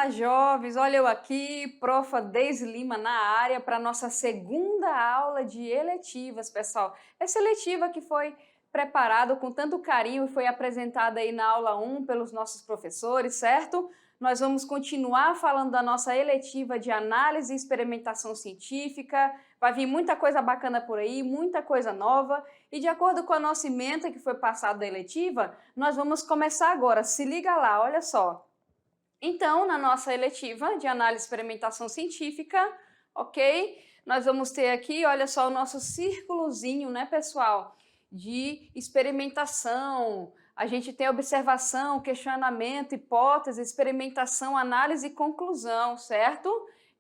Fala, jovens! Olha eu aqui, profa Deise Lima na área para nossa segunda aula de eletivas, pessoal. Essa eletiva que foi preparada com tanto carinho e foi apresentada aí na aula 1 pelos nossos professores, certo? Nós vamos continuar falando da nossa eletiva de análise e experimentação científica. Vai vir muita coisa bacana por aí, muita coisa nova. E de acordo com a nossa ementa que foi passada da eletiva, nós vamos começar agora. Se liga lá, olha só. Então, na nossa eletiva de análise e experimentação científica, ok? Nós vamos ter aqui, olha só, o nosso círculozinho, né, pessoal? De experimentação. A gente tem observação, questionamento, hipótese, experimentação, análise e conclusão, certo?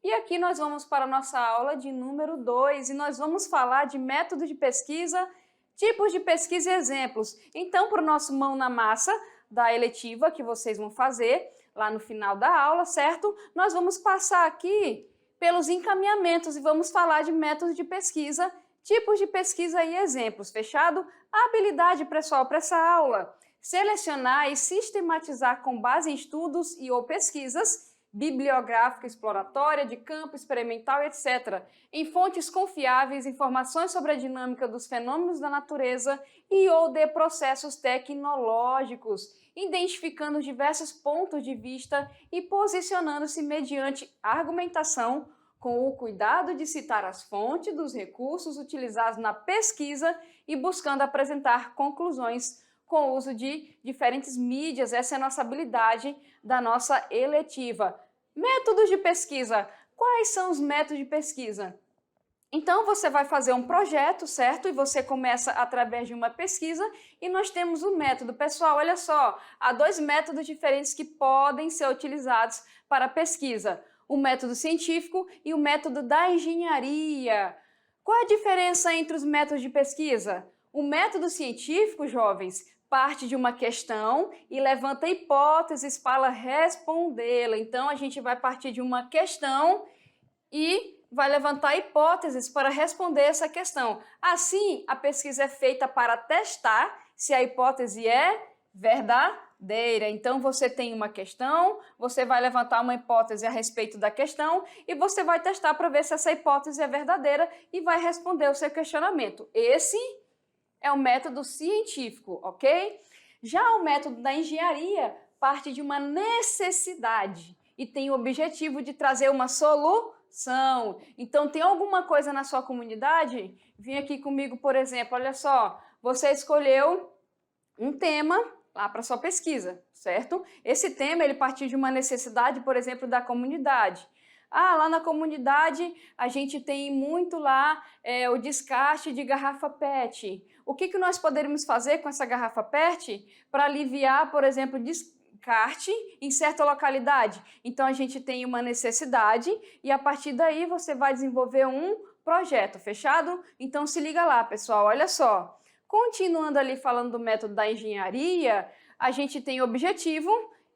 E aqui nós vamos para a nossa aula de número 2 e nós vamos falar de método de pesquisa, tipos de pesquisa e exemplos. Então, para o nosso mão na massa da eletiva que vocês vão fazer lá no final da aula, certo? Nós vamos passar aqui pelos encaminhamentos e vamos falar de métodos de pesquisa, tipos de pesquisa e exemplos, fechado? A habilidade, pessoal, para essa aula: selecionar e sistematizar com base em estudos e ou pesquisas bibliográfica, exploratória, de campo, experimental, etc. Em fontes confiáveis, informações sobre a dinâmica dos fenômenos da natureza e ou de processos tecnológicos, identificando diversos pontos de vista e posicionando-se mediante argumentação, com o cuidado de citar as fontes dos recursos utilizados na pesquisa e buscando apresentar conclusões com o uso de diferentes mídias. Essa é a nossa habilidade da nossa eletiva. Métodos de pesquisa. Quais são os métodos de pesquisa? Então, você vai fazer um projeto, certo? E você começa através de uma pesquisa e nós temos um método. Pessoal, olha só, há dois métodos diferentes que podem ser utilizados para a pesquisa: o método científico e o método da engenharia. Qual a diferença entre os métodos de pesquisa? O método científico, jovens, parte de uma questão e levanta hipóteses para respondê-la. Então, a gente vai partir de uma questão e vai levantar hipóteses para responder essa questão. Assim, a pesquisa é feita para testar se a hipótese é verdadeira. Então, você tem uma questão, você vai levantar uma hipótese a respeito da questão e você vai testar para ver se essa hipótese é verdadeira e vai responder o seu questionamento. Esse é o método científico, ok? Já o método da engenharia parte de uma necessidade e tem o objetivo de trazer uma solução. Então, tem alguma coisa na sua comunidade? Vem aqui comigo, por exemplo, olha só, você escolheu um tema lá para sua pesquisa, certo? Esse tema, ele partiu de uma necessidade, por exemplo, da comunidade. Ah, lá na comunidade a gente tem muito lá o descarte de garrafa PET. O que nós poderíamos fazer com essa garrafa PET para aliviar, por exemplo, descarte em certa localidade? Então a gente tem uma necessidade e a partir daí você vai desenvolver um projeto, fechado? Então se liga lá, pessoal, olha só. Continuando ali falando do método da engenharia, a gente tem o objetivo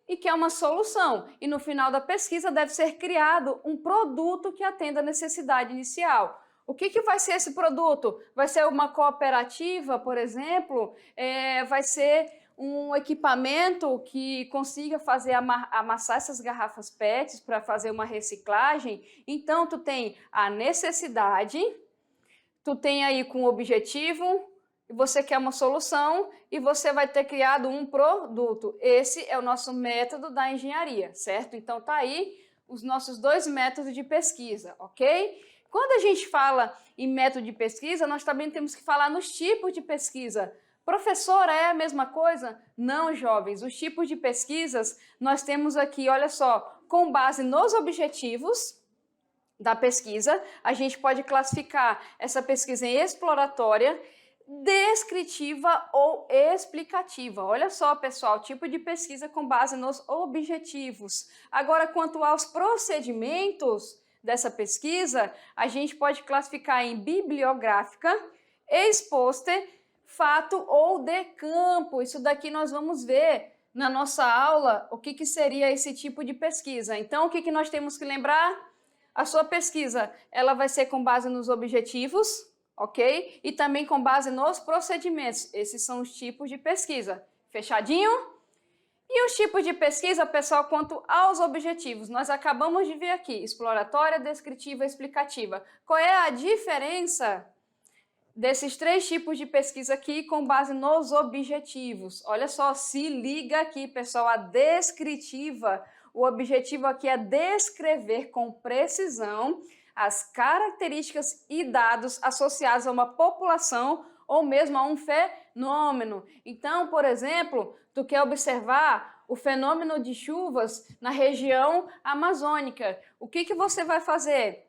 e que é uma solução. E no final da pesquisa deve ser criado um produto que atenda a necessidade inicial. O que vai ser esse produto? Vai ser uma cooperativa, por exemplo? Vai ser um equipamento que consiga fazer amassar essas garrafas PET para fazer uma reciclagem? Então, tu tem a necessidade, tu tem aí com o objetivo, e você quer uma solução e você vai ter criado um produto. Esse é o nosso método da engenharia, certo? Então tá aí os nossos dois métodos de pesquisa, ok? Quando a gente fala em método de pesquisa, nós também temos que falar nos tipos de pesquisa. Professora, é a mesma coisa? Não, jovens. Os tipos de pesquisas nós temos aqui, olha só, com base nos objetivos da pesquisa, a gente pode classificar essa pesquisa em exploratória, descritiva ou explicativa. Olha só, pessoal, tipo de pesquisa com base nos objetivos. Agora, quanto aos procedimentos dessa pesquisa, a gente pode classificar em bibliográfica, ex post, fato ou de campo. Isso daqui nós vamos ver na nossa aula o que seria esse tipo de pesquisa. Então, o que nós temos que lembrar? A sua pesquisa, ela vai ser com base nos objetivos, ok? E também com base nos procedimentos. Esses são os tipos de pesquisa. Fechadinho? E os tipos de pesquisa, pessoal, quanto aos objetivos, nós acabamos de ver aqui, exploratória, descritiva e explicativa. Qual é a diferença desses três tipos de pesquisa aqui com base nos objetivos? Olha só, se liga aqui, pessoal, a descritiva, o objetivo aqui é descrever com precisão as características e dados associados a uma população ou mesmo a um fenômeno. Então, por exemplo, tu quer observar o fenômeno de chuvas na região amazônica. O que você vai fazer?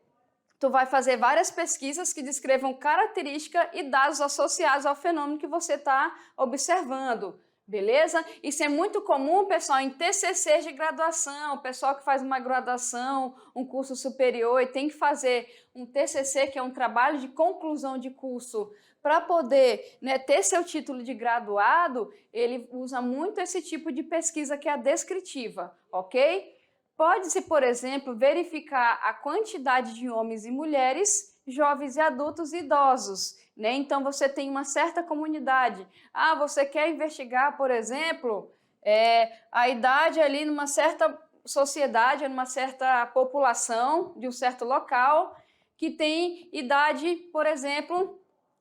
Tu vai fazer várias pesquisas que descrevam características e dados associados ao fenômeno que você está observando. Beleza? Isso é muito comum, pessoal, em TCC de graduação, o pessoal que faz uma graduação, um curso superior e tem que fazer um TCC, que é um trabalho de conclusão de curso, para poder, né, ter seu título de graduado, ele usa muito esse tipo de pesquisa que é a descritiva, ok? Pode-se, por exemplo, verificar a quantidade de homens e mulheres, jovens e adultos e idosos, né? Então, você tem uma certa comunidade. Ah, você quer investigar, por exemplo, a idade ali numa certa sociedade, numa certa população de um certo local que tem idade, por exemplo,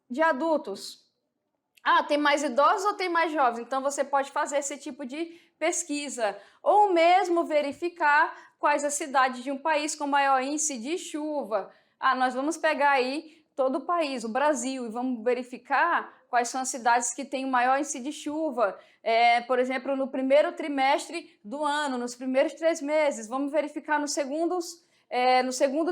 de adultos. Ah, tem mais idosos ou tem mais jovens? Então, você pode fazer esse tipo de pesquisa. Ou mesmo verificar quais as cidades de um país com maior índice de chuva. Ah, nós vamos pegar aí todo o país, o Brasil, e vamos verificar quais são as cidades que têm o maior índice de chuva. Por exemplo, no primeiro trimestre do ano, nos primeiros 3 meses. Vamos verificar no segundo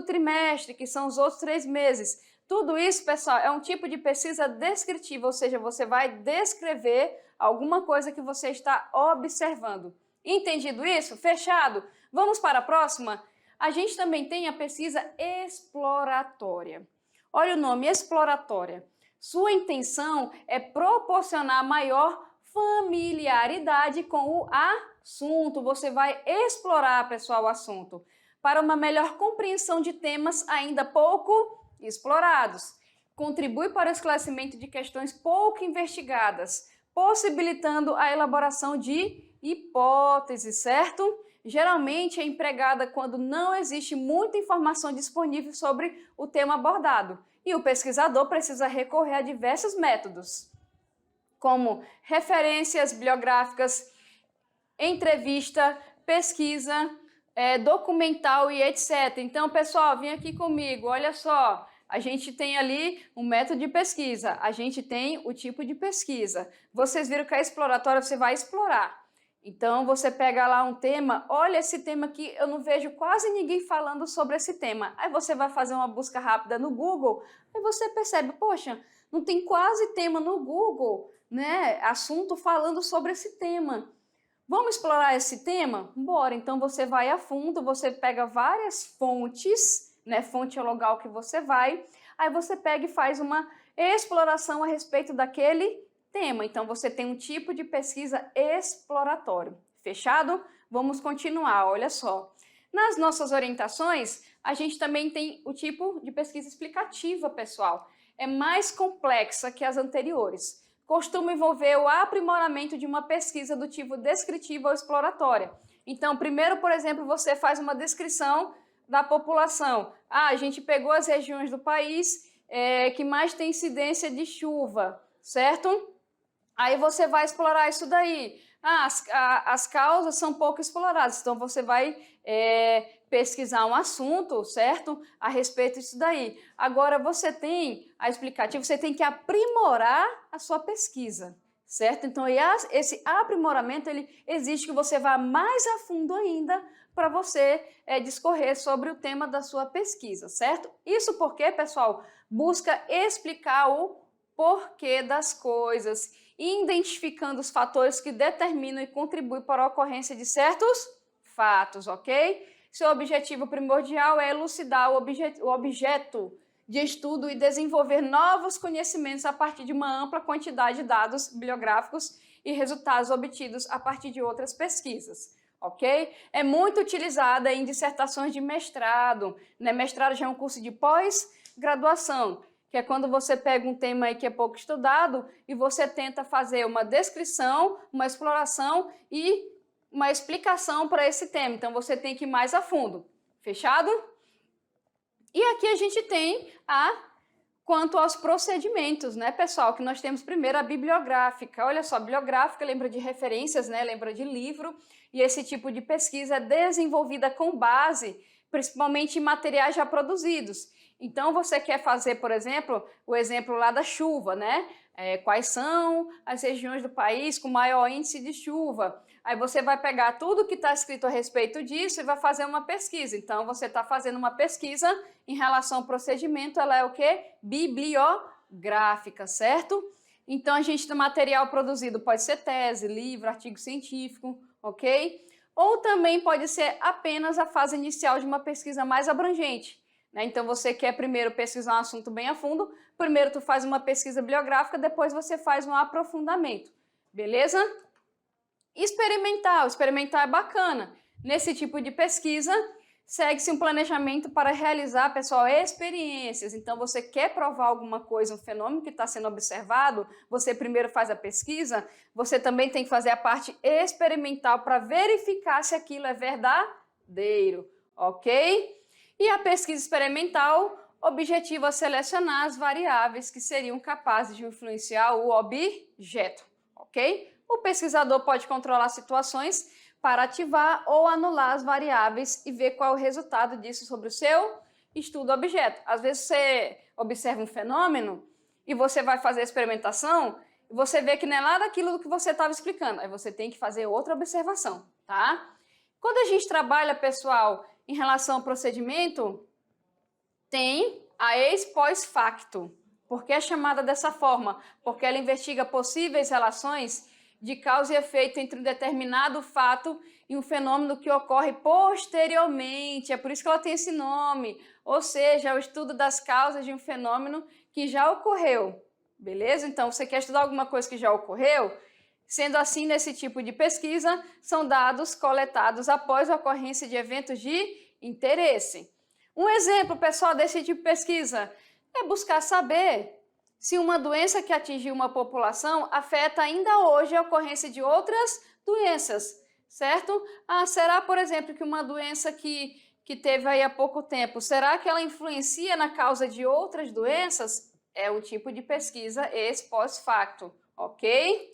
trimestre, que são os outros 3 meses. Tudo isso, pessoal, é um tipo de pesquisa descritiva, ou seja, você vai descrever alguma coisa que você está observando. Entendido isso? Fechado? Vamos para a próxima? A gente também tem a pesquisa exploratória. Olha o nome, exploratória. Sua intenção é proporcionar maior familiaridade com o assunto. Você vai explorar, pessoal, o assunto, para uma melhor compreensão de temas ainda pouco explorados. Contribui para o esclarecimento de questões pouco investigadas, possibilitando a elaboração de hipóteses, certo? Geralmente é empregada quando não existe muita informação disponível sobre o tema abordado e o pesquisador precisa recorrer a diversos métodos, como referências bibliográficas, entrevista, pesquisa, documental e etc. Então, pessoal, vem aqui comigo, olha só. A gente tem ali um método de pesquisa, a gente tem o tipo de pesquisa. Vocês viram que a exploratória você vai explorar. Então, você pega lá um tema, olha esse tema aqui, eu não vejo quase ninguém falando sobre esse tema. Aí você vai fazer uma busca rápida no Google, aí você percebe, poxa, não tem quase tema no Google, né? Assunto falando sobre esse tema. Vamos explorar esse tema? Bora! Então, você vai a fundo, você pega várias fontes, né, fonte local que você vai, aí você pega e faz uma exploração a respeito daquele tema. Então, você tem um tipo de pesquisa exploratório. Fechado? Vamos continuar, olha só. Nas nossas orientações, a gente também tem o tipo de pesquisa explicativa, pessoal. É mais complexa que as anteriores. Costuma envolver o aprimoramento de uma pesquisa do tipo descritiva ou exploratória. Então, primeiro, por exemplo, você faz uma descrição da população. Ah, a gente pegou as regiões do país que mais tem incidência de chuva, certo? Aí você vai explorar isso daí. Ah, as causas são pouco exploradas, então você vai pesquisar um assunto, certo? A respeito disso daí. Agora, você tem a explicativa, você tem que aprimorar a sua pesquisa, certo? Então, esse aprimoramento, ele exige que você vá mais a fundo ainda para você discorrer sobre o tema da sua pesquisa, certo? Isso porque, pessoal, busca explicar o porquê das coisas, identificando os fatores que determinam e contribuem para a ocorrência de certos fatos, ok? Seu objetivo primordial é elucidar o objeto de estudo e desenvolver novos conhecimentos a partir de uma ampla quantidade de dados bibliográficos e resultados obtidos a partir de outras pesquisas, ok? É muito utilizada em dissertações de mestrado, né? Mestrado já é um curso de pós-graduação, que é quando você pega um tema aí que é pouco estudado e você tenta fazer uma descrição, uma exploração e uma explicação para esse tema, então você tem que ir mais a fundo. Fechado? E aqui a gente tem quanto aos procedimentos, né, pessoal, que nós temos primeiro a bibliográfica. Olha só, bibliográfica lembra de referências, né, lembra de livro, e esse tipo de pesquisa é desenvolvida com base, principalmente em materiais já produzidos. Então, você quer fazer, por exemplo, o exemplo lá da chuva, né? Quais são as regiões do país com maior índice de chuva? Aí você vai pegar tudo que está escrito a respeito disso e vai fazer uma pesquisa. Então, você está fazendo uma pesquisa em relação ao procedimento, ela é o quê? Bibliográfica, certo? Então, a gente tem material produzido, pode ser tese, livro, artigo científico, ok? Ou também pode ser apenas a fase inicial de uma pesquisa mais abrangente. Então, você quer primeiro pesquisar um assunto bem a fundo, primeiro tu faz uma pesquisa bibliográfica, depois você faz um aprofundamento, beleza? Experimental é bacana. Nesse tipo de pesquisa, segue-se um planejamento para realizar, pessoal, experiências. Então, você quer provar alguma coisa, um fenômeno que está sendo observado, você primeiro faz a pesquisa, você também tem que fazer a parte experimental para verificar se aquilo é verdadeiro, ok? E a pesquisa experimental objetiva selecionar as variáveis que seriam capazes de influenciar o objeto, ok? O pesquisador pode controlar situações para ativar ou anular as variáveis e ver qual é o resultado disso sobre o seu estudo objeto. Às vezes você observa um fenômeno e você vai fazer a experimentação e você vê que não é nada daquilo que você estava explicando. Aí você tem que fazer outra observação, tá? Quando a gente trabalha, pessoal, em relação ao procedimento, tem a ex post facto. Por que é chamada dessa forma? Porque ela investiga possíveis relações de causa e efeito entre um determinado fato e um fenômeno que ocorre posteriormente. É por isso que ela tem esse nome. Ou seja, é o estudo das causas de um fenômeno que já ocorreu. Beleza? Então, você quer estudar alguma coisa que já ocorreu? Sendo assim, nesse tipo de pesquisa, são dados coletados após a ocorrência de eventos de interesse. Um exemplo, pessoal, desse tipo de pesquisa é buscar saber se uma doença que atingiu uma população afeta ainda hoje a ocorrência de outras doenças, certo? Será, por exemplo, que uma doença que teve aí há pouco tempo, será que ela influencia na causa de outras doenças? É o tipo de pesquisa ex post facto, ok?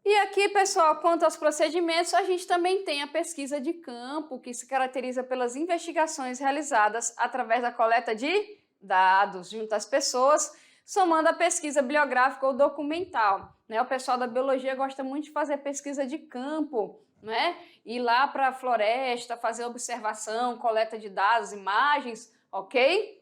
E aqui, pessoal, quanto aos procedimentos, a gente também tem a pesquisa de campo, que se caracteriza pelas investigações realizadas através da coleta de dados junto às pessoas, somando a pesquisa bibliográfica ou documental. O pessoal da biologia gosta muito de fazer pesquisa de campo, né? Ir lá para a floresta, fazer observação, coleta de dados, imagens, ok?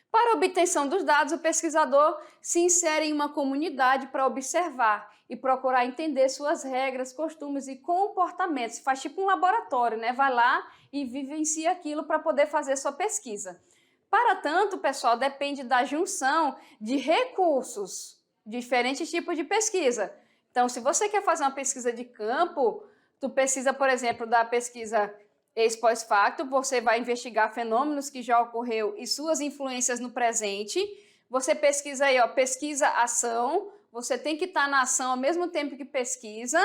Para a obtenção dos dados, o pesquisador se insere em uma comunidade para observar e procurar entender suas regras, costumes e comportamentos. Faz tipo um laboratório, né? Vai lá e vivencia aquilo para poder fazer sua pesquisa. Para tanto, pessoal, depende da junção de recursos, diferentes tipos de pesquisa. Então, se você quer fazer uma pesquisa de campo, tu precisa, por exemplo, da pesquisa ex post facto, você vai investigar fenômenos que já ocorreu e suas influências no presente. Você pesquisa aí, pesquisa ação, você tem que estar na ação ao mesmo tempo que pesquisa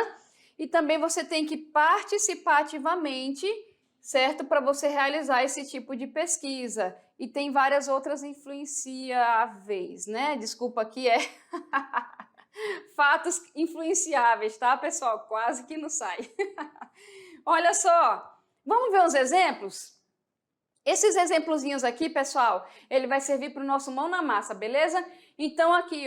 e também você tem que participar ativamente, certo? Para você realizar esse tipo de pesquisa. E tem várias outras influenciáveis, né? Desculpa aqui, fatos influenciáveis, tá, pessoal? Quase que não sai. Olha só. Vamos ver uns exemplos? Esses exemplozinhos aqui, pessoal, ele vai servir para o nosso mão na massa, beleza? Então aqui,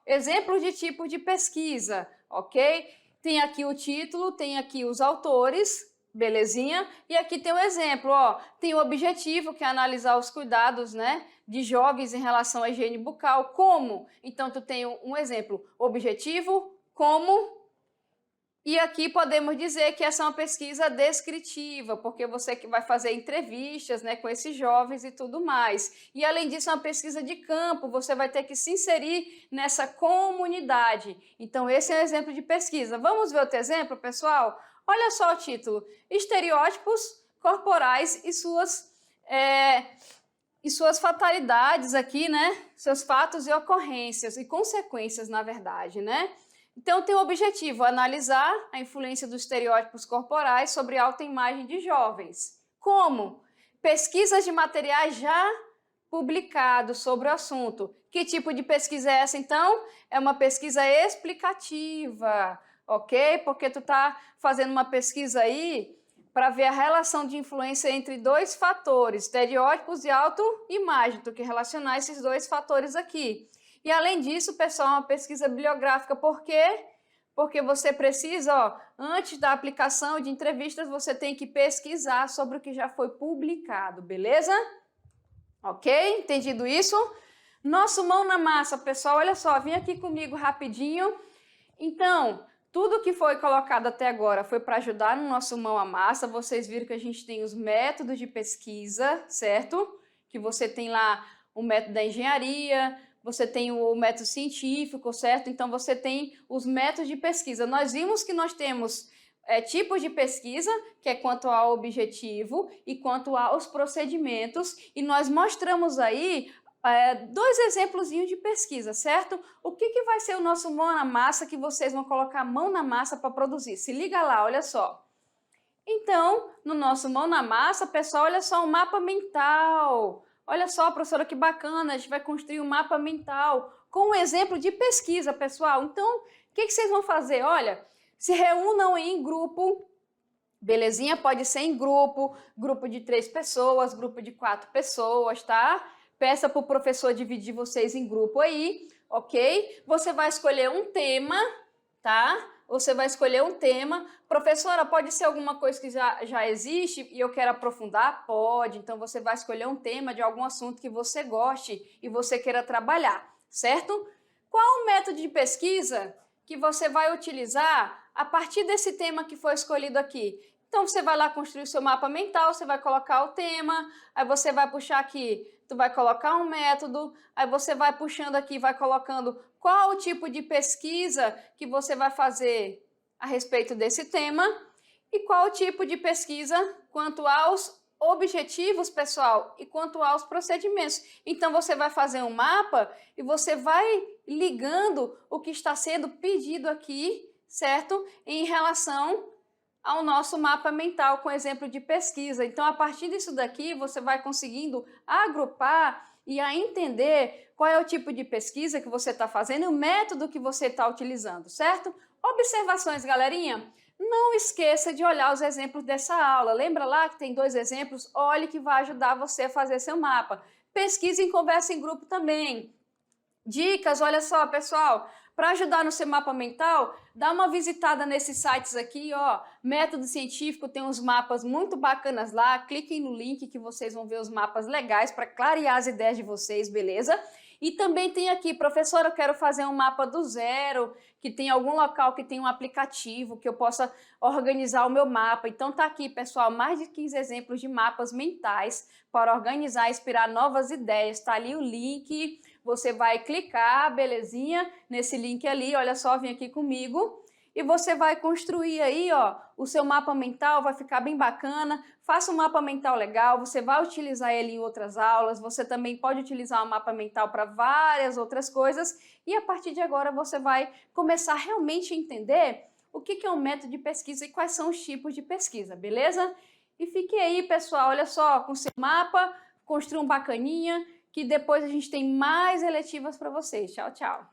exemplos de tipo de pesquisa, ok? Tem aqui o título, tem aqui os autores, belezinha? E aqui tem o exemplo, tem o objetivo, que é analisar os cuidados, né, de jovens em relação à higiene bucal. Como? Então, tu tem um exemplo, objetivo, como... E aqui podemos dizer que essa é uma pesquisa descritiva, porque você que vai fazer entrevistas, né, com esses jovens e tudo mais. E além disso, é uma pesquisa de campo, você vai ter que se inserir nessa comunidade. Então, esse é um exemplo de pesquisa. Vamos ver outro exemplo, pessoal? Olha só o título: Estereótipos corporais e suas fatalidades aqui, né? Seus fatos e ocorrências e consequências, na verdade, né? Então, tem o objetivo, analisar a influência dos estereótipos corporais sobre a autoimagem de jovens. Como? Pesquisas de materiais já publicados sobre o assunto. Que tipo de pesquisa é essa, então? É uma pesquisa explicativa, ok? Porque tu tá fazendo uma pesquisa aí para ver a relação de influência entre dois fatores, estereótipos e autoimagem. Tu quer relacionar esses dois fatores aqui. E além disso, pessoal, é uma pesquisa bibliográfica. Por quê? Porque você precisa, ó, antes da aplicação de entrevistas, você tem que pesquisar sobre o que já foi publicado, beleza? Ok? Entendido isso? Nosso mão na massa, pessoal, olha só, vem aqui comigo rapidinho. Então, tudo que foi colocado até agora foi para ajudar no nosso mão à massa. Vocês viram que a gente tem os métodos de pesquisa, certo? Que você tem lá o método da engenharia, você tem o método científico, certo? Então, você tem os métodos de pesquisa. Nós vimos que nós temos tipos de pesquisa, que é quanto ao objetivo e quanto aos procedimentos, e nós mostramos aí dois exemplozinhos de pesquisa, certo? O que vai ser o nosso mão na massa que vocês vão colocar a mão na massa para produzir? Se liga lá, olha só. Então, no nosso mão na massa, pessoal, olha só, um mapa mental. Olha só, professora, que bacana, a gente vai construir um mapa mental com um exemplo de pesquisa, pessoal. Então, o que vocês vão fazer? Olha, se reúnam em grupo, belezinha? Pode ser em grupo, grupo de 3 pessoas, grupo de 4 pessoas, tá? Peça para o professor dividir vocês em grupo aí, ok? Você vai escolher um tema, tá? Você vai escolher um tema. Professora, pode ser alguma coisa que já existe e eu quero aprofundar? Pode. Então, você vai escolher um tema de algum assunto que você goste e você queira trabalhar, certo? Qual o método de pesquisa que você vai utilizar a partir desse tema que foi escolhido aqui? Então, você vai lá construir o seu mapa mental, você vai colocar o tema, aí você vai puxar aqui, tu vai colocar um método, aí você vai puxando aqui, vai colocando qual o tipo de pesquisa que você vai fazer a respeito desse tema e qual o tipo de pesquisa quanto aos objetivos, pessoal, e quanto aos procedimentos. Então, você vai fazer um mapa e você vai ligando o que está sendo pedido aqui, certo? Em relação ao nosso mapa mental com exemplo de pesquisa. Então, a partir disso daqui, você vai conseguindo agrupar e a entender qual é o tipo de pesquisa que você está fazendo e o método que você está utilizando, certo? Observações, galerinha? Não esqueça de olhar os exemplos dessa aula. Lembra lá que tem 2 exemplos? Olhe que vai ajudar você a fazer seu mapa. Pesquise e converse em grupo também. Dicas, olha só, pessoal, para ajudar no seu mapa mental, dá uma visitada nesses sites aqui, ó, Método Científico tem uns mapas muito bacanas lá, cliquem no link que vocês vão ver os mapas legais para clarear as ideias de vocês, beleza? E também tem aqui, professora, eu quero fazer um mapa do zero, que tem algum local que tem um aplicativo, que eu possa organizar o meu mapa. Então tá aqui, pessoal, mais de 15 exemplos de mapas mentais para organizar e inspirar novas ideias. Tá ali o link. Você vai clicar, belezinha, nesse link ali, olha só, vem aqui comigo. E você vai construir aí, ó, o seu mapa mental, vai ficar bem bacana. Faça um mapa mental legal, você vai utilizar ele em outras aulas, você também pode utilizar o mapa mental para várias outras coisas. E a partir de agora você vai começar realmente a entender o que é um método de pesquisa e quais são os tipos de pesquisa, beleza? E fique aí, pessoal, olha só, com seu mapa, construa um bacaninha, que depois a gente tem mais eletivas para vocês. Tchau, tchau!